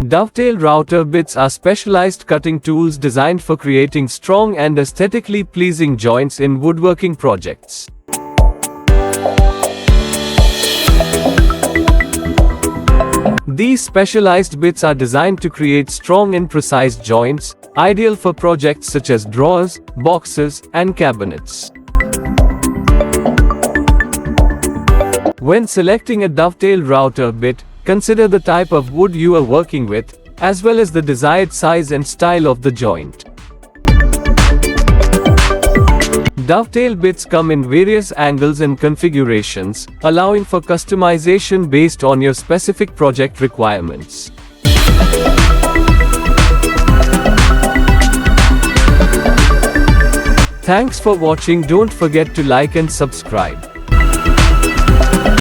Dovetail router bits are specialized cutting tools designed for creating strong and aesthetically pleasing joints in woodworking projects. These specialized bits are designed to create strong and precise joints, ideal for projects such as drawers, boxes, and cabinets. When selecting a dovetail router bit, consider the type of wood you are working with, as well as the desired size and style of the joint. Dovetail bits come in various angles and configurations, allowing for customization based on your specific project requirements. Thanks for watching. Don't forget to like and subscribe.